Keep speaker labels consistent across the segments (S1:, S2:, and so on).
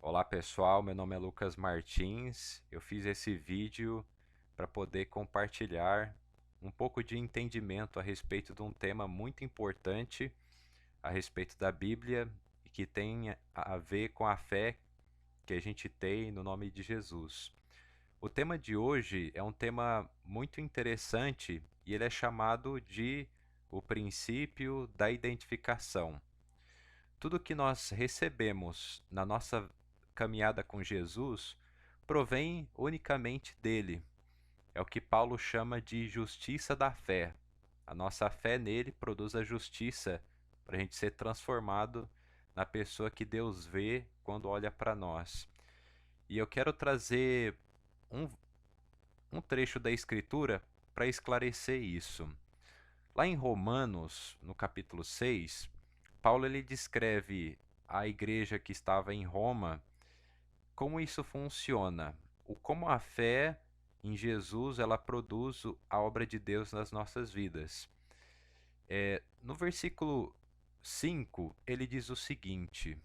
S1: Olá pessoal, meu nome é Lucas Martins. Eu fiz esse vídeo para poder compartilhar um pouco de entendimento a respeito de um tema muito importante a respeito da Bíblia e que tem a ver com a fé que a gente tem no nome de Jesus. O tema de hoje é um tema muito interessante e ele é chamado de o princípio da identificação. Tudo que nós recebemos na nossa caminhada com Jesus provém unicamente dele. É o que Paulo chama de justiça da fé. A nossa fé nele produz a justiça para a gente ser transformado na pessoa que Deus vê quando olha para nós. E eu quero trazer um, um trecho da Escritura para esclarecer isso. Lá em Romanos, no capítulo 6, Paulo ele descreve a igreja que estava em Roma, como isso funciona, como a fé em Jesus ela produz a obra de Deus nas nossas vidas. No versículo 5, ele diz o seguinte: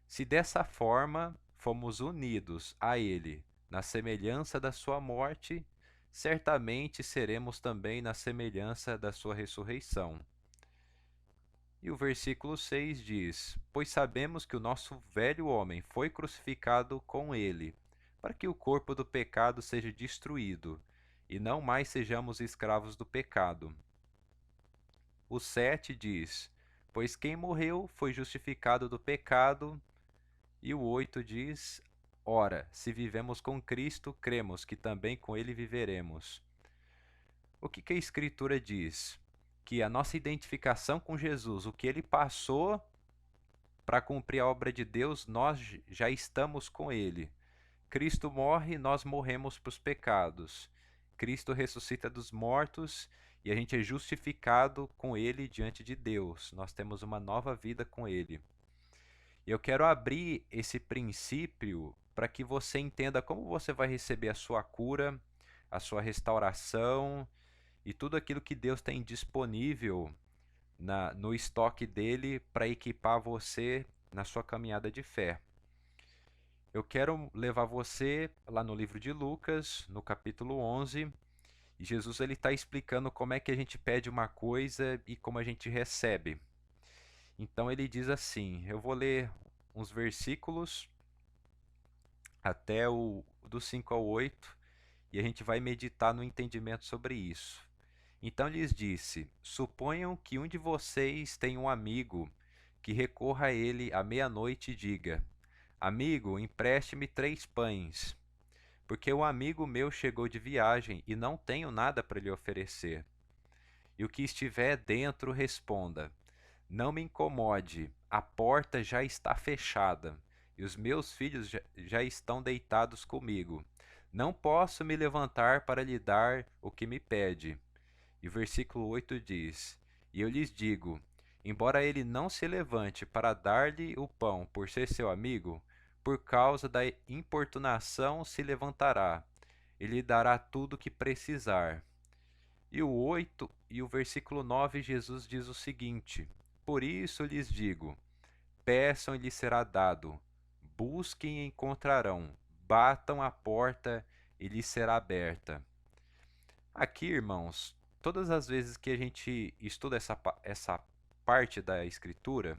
S1: Se dessa forma fomos unidos a Ele na semelhança da Sua morte, certamente seremos também na semelhança da Sua ressurreição. E o versículo 6 diz: Pois sabemos que o nosso velho homem foi crucificado com ele, para que o corpo do pecado seja destruído, e não mais sejamos escravos do pecado. O 7 diz: Pois quem morreu foi justificado do pecado. E o 8 diz: Ora, se vivemos com Cristo, cremos que também com ele viveremos. O que a Escritura diz? Que a nossa identificação com Jesus, o que ele passou para cumprir a obra de Deus, nós já estamos com ele. Cristo morre, nós morremos para os pecados. Cristo ressuscita dos mortos e a gente é justificado com ele diante de Deus. Nós temos uma nova vida com ele. E eu quero abrir esse princípio para que você entenda como você vai receber a sua cura, a sua restauração e tudo aquilo que Deus tem disponível no estoque dele para equipar você na sua caminhada de fé. Eu quero levar você lá no livro de Lucas, no capítulo 11, e Jesus ele está explicando como é que a gente pede uma coisa e como a gente recebe. Então ele diz assim, eu vou ler uns versículos até o do 5 ao 8 e a gente vai meditar no entendimento sobre isso. Então lhes disse: Suponham que um de vocês tem um amigo que recorra a ele à meia-noite e diga: Amigo, empreste-me 3 pães, porque um amigo meu chegou de viagem e não tenho nada para lhe oferecer. E o que estiver dentro responda: Não me incomode, a porta já está fechada e os meus filhos já estão deitados comigo. Não posso me levantar para lhe dar o que me pede. E o versículo 8 diz: E eu lhes digo: embora ele não se levante para dar-lhe o pão por ser seu amigo, por causa da importunação se levantará, e lhe dará tudo o que precisar. E o 8 e o versículo 9, Jesus diz o seguinte: Por isso lhes digo: peçam e lhes será dado, busquem e encontrarão, batam a porta e lhes será aberta. Aqui, irmãos, todas as vezes que a gente estuda essa parte da Escritura,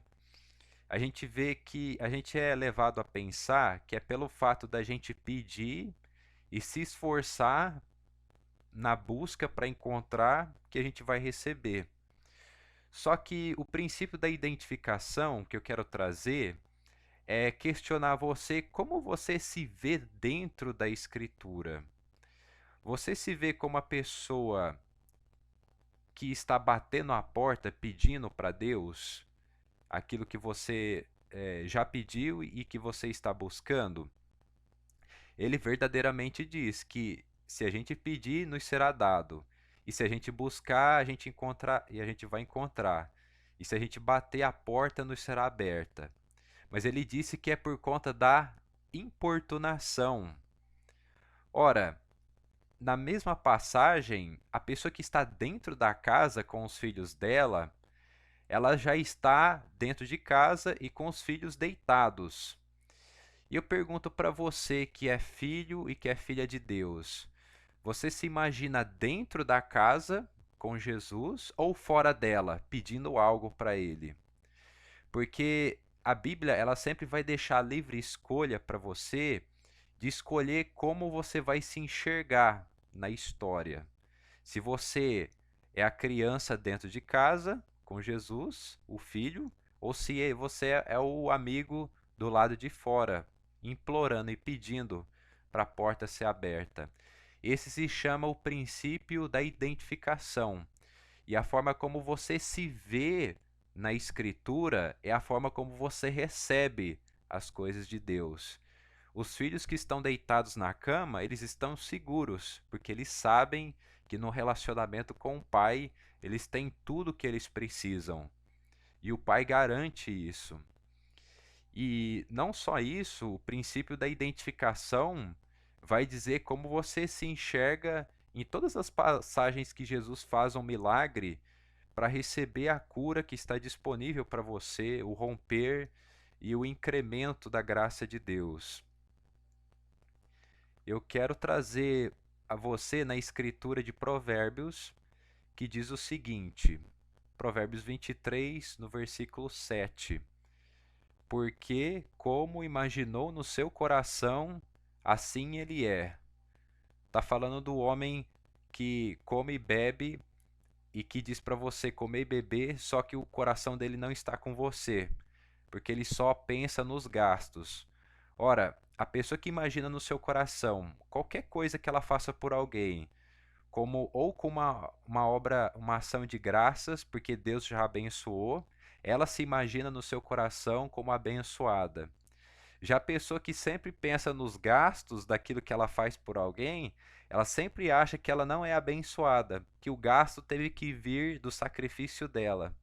S1: a gente vê que a gente é levado a pensar que é pelo fato da gente pedir e se esforçar na busca para encontrar que a gente vai receber. Só que o princípio da identificação que eu quero trazer é questionar você como você se vê dentro da Escritura. Você se vê como a pessoa que está batendo a porta pedindo para Deus aquilo que você já pediu e que você está buscando? Ele verdadeiramente diz que se a gente pedir, nos será dado. E se a gente buscar, a gente encontra e a gente vai encontrar. E se a gente bater a porta, nos será aberta. Mas ele disse que é por conta da importunação. Ora, na mesma passagem, a pessoa que está dentro da casa com os filhos dela, ela já está dentro de casa e com os filhos deitados. E eu pergunto para você que é filho e que é filha de Deus, você se imagina dentro da casa com Jesus ou fora dela, pedindo algo para ele? Porque a Bíblia, ela sempre vai deixar livre escolha para você de escolher como você vai se enxergar na história. Se você é a criança dentro de casa com Jesus, o filho, ou se você é o amigo do lado de fora, implorando e pedindo para a porta ser aberta. Esse se chama o princípio da identificação. E a forma como você se vê na Escritura é a forma como você recebe as coisas de Deus. Os filhos que estão deitados na cama, eles estão seguros, porque eles sabem que no relacionamento com o pai, eles têm tudo o que eles precisam. E o pai garante isso. E não só isso, o princípio da identificação vai dizer como você se enxerga em todas as passagens que Jesus faz um milagre para receber a cura que está disponível para você, o romper e o incremento da graça de Deus. Eu quero trazer a você na escritura de Provérbios, que diz o seguinte, Provérbios 23, no versículo 7. Porque, como imaginou no seu coração, assim ele é. Está falando do homem que come e bebe e que diz para você comer e beber, só que o coração dele não está com você, porque ele só pensa nos gastos. Ora, a pessoa que imagina no seu coração qualquer coisa que ela faça por alguém, como ou com uma obra, uma ação de graças, porque Deus já abençoou, ela se imagina no seu coração como abençoada. Já a pessoa que sempre pensa nos gastos daquilo que ela faz por alguém, ela sempre acha que ela não é abençoada, que o gasto teve que vir do sacrifício dela.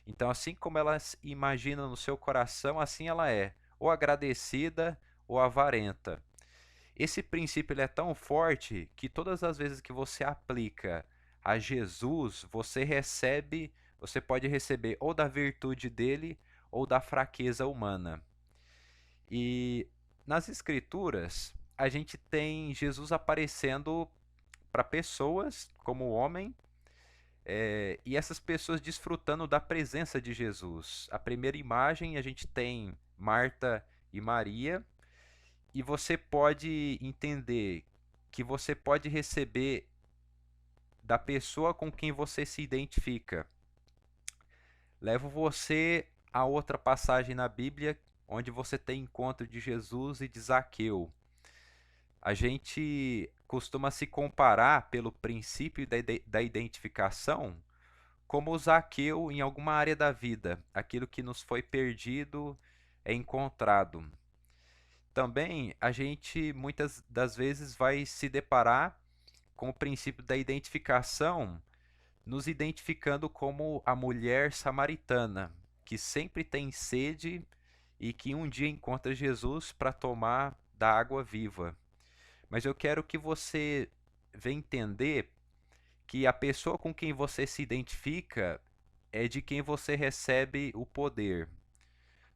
S1: Então, assim como ela imagina no seu coração, assim ela é, ou agradecida ou avarenta. Esse princípio ele é tão forte que todas as vezes que você aplica a Jesus, você recebe, você pode receber ou da virtude dele ou da fraqueza humana. E nas escrituras, a gente tem Jesus aparecendo para pessoas como homem, e essas pessoas desfrutando da presença de Jesus. A primeira imagem a gente tem Marta e Maria, e você pode entender que você pode receber da pessoa com quem você se identifica. Levo você a outra passagem na Bíblia onde você tem encontro de Jesus e de Zaqueu. A gente costuma se comparar pelo princípio da identificação como o Zaqueu em alguma área da vida. Aquilo que nos foi perdido é encontrado. Também a gente muitas das vezes vai se deparar com o princípio da identificação, nos identificando como a mulher samaritana, que sempre tem sede e que um dia encontra Jesus para tomar da água viva. Mas eu quero que você venha entender que a pessoa com quem você se identifica é de quem você recebe o poder.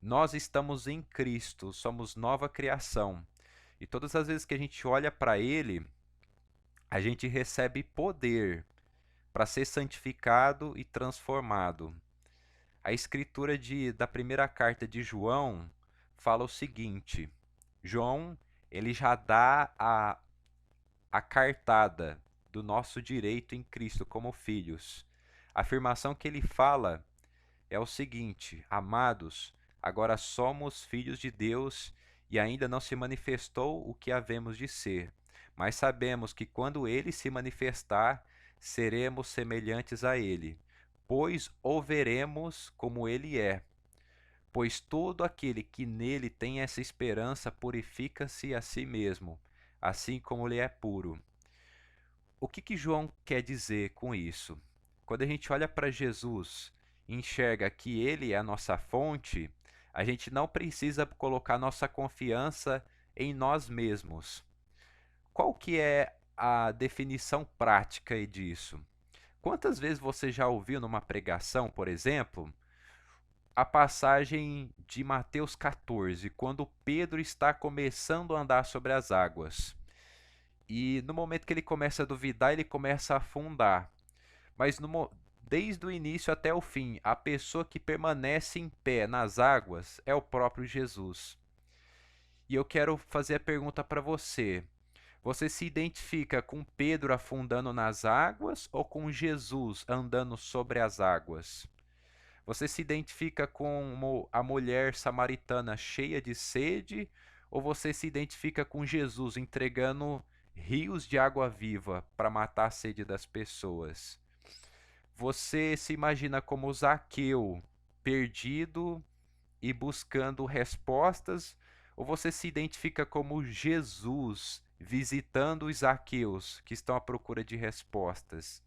S1: Nós estamos em Cristo, somos nova criação. E todas as vezes que a gente olha para Ele, a gente recebe poder para ser santificado e transformado. A escritura da primeira carta de João fala o seguinte: João, ele já dá a cartada do nosso direito em Cristo como filhos. A afirmação que ele fala é o seguinte: amados, agora somos filhos de Deus e ainda não se manifestou o que havemos de ser. Mas sabemos que quando ele se manifestar, seremos semelhantes a ele, pois o veremos como ele é. Pois todo aquele que nele tem essa esperança purifica-se a si mesmo, assim como ele é puro. O que João quer dizer com isso? Quando a gente olha para Jesus e enxerga que ele é a nossa fonte, a gente não precisa colocar nossa confiança em nós mesmos. Qual que é a definição prática disso? Quantas vezes você já ouviu numa pregação, por exemplo, a passagem de Mateus 14, quando Pedro está começando a andar sobre as águas. E no momento que ele começa a duvidar, ele começa a afundar. Mas desde o início até o fim, a pessoa que permanece em pé nas águas é o próprio Jesus. E eu quero fazer a pergunta para você. Você se identifica com Pedro afundando nas águas ou com Jesus andando sobre as águas? Você se identifica com a mulher samaritana cheia de sede ou você se identifica com Jesus entregando rios de água viva para matar a sede das pessoas? Você se imagina como Zaqueu, perdido e buscando respostas, ou você se identifica como Jesus, visitando os Zaqueus que estão à procura de respostas?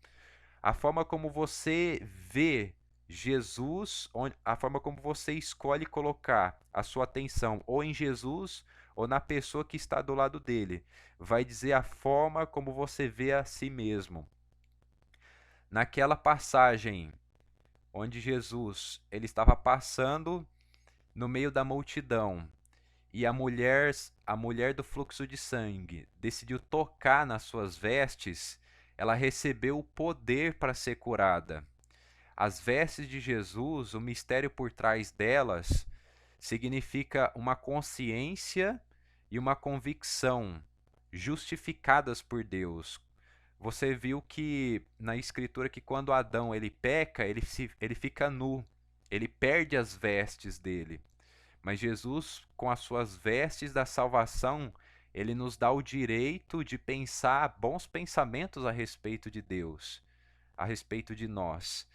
S1: A forma como você vê Jesus, a forma como você escolhe colocar a sua atenção ou em Jesus ou na pessoa que está do lado dele, vai dizer a forma como você vê a si mesmo. Naquela passagem onde Jesus ele estava passando no meio da multidão e a mulher do fluxo de sangue decidiu tocar nas suas vestes, ela recebeu o poder para ser curada. As vestes de Jesus, o mistério por trás delas, significa uma consciência e uma convicção justificadas por Deus. Você viu que na escritura que quando Adão ele peca, ele fica nu, ele perde as vestes dele. Mas Jesus, com as suas vestes da salvação, ele nos dá o direito de pensar bons pensamentos a respeito de Deus, a respeito de nós.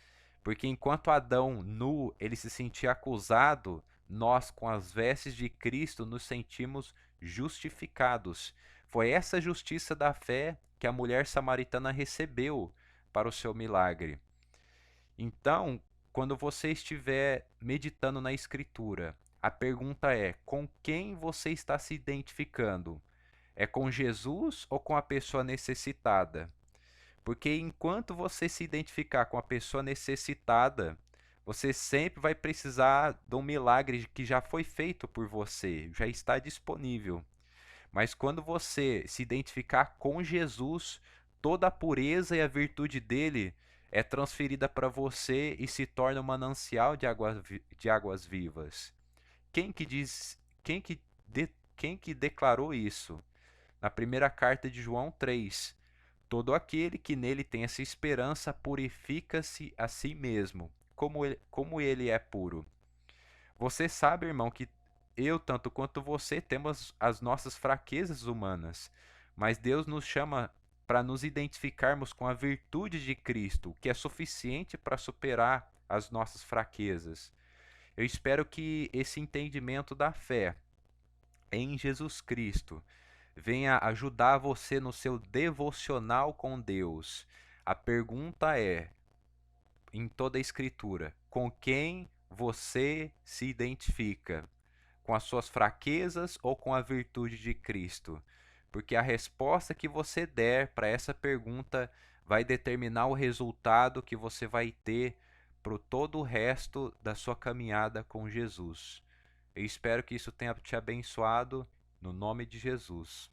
S1: Porque enquanto Adão nu, ele se sentia acusado, nós com as vestes de Cristo nos sentimos justificados. Foi essa justiça da fé que a mulher samaritana recebeu para o seu milagre. Então, quando você estiver meditando na Escritura, a pergunta é: com quem você está se identificando? É com Jesus ou com a pessoa necessitada? Porque enquanto você se identificar com a pessoa necessitada, você sempre vai precisar de um milagre que já foi feito por você, já está disponível. Mas quando você se identificar com Jesus, toda a pureza e a virtude dele é transferida para você e se torna um manancial de águas vivas. Quem que diz, quem que declarou isso? Na primeira carta de João 3, todo aquele que nele tem essa esperança purifica-se a si mesmo, como ele é puro. Você sabe, irmão, que eu, tanto quanto você, temos as nossas fraquezas humanas, mas Deus nos chama para nos identificarmos com a virtude de Cristo, que é suficiente para superar as nossas fraquezas. Eu espero que esse entendimento da fé em Jesus Cristo venha ajudar você no seu devocional com Deus. A pergunta é, em toda a Escritura, com quem você se identifica? Com as suas fraquezas ou com a virtude de Cristo? Porque a resposta que você der para essa pergunta vai determinar o resultado que você vai ter para todo o resto da sua caminhada com Jesus. Eu espero que isso tenha te abençoado, no nome de Jesus.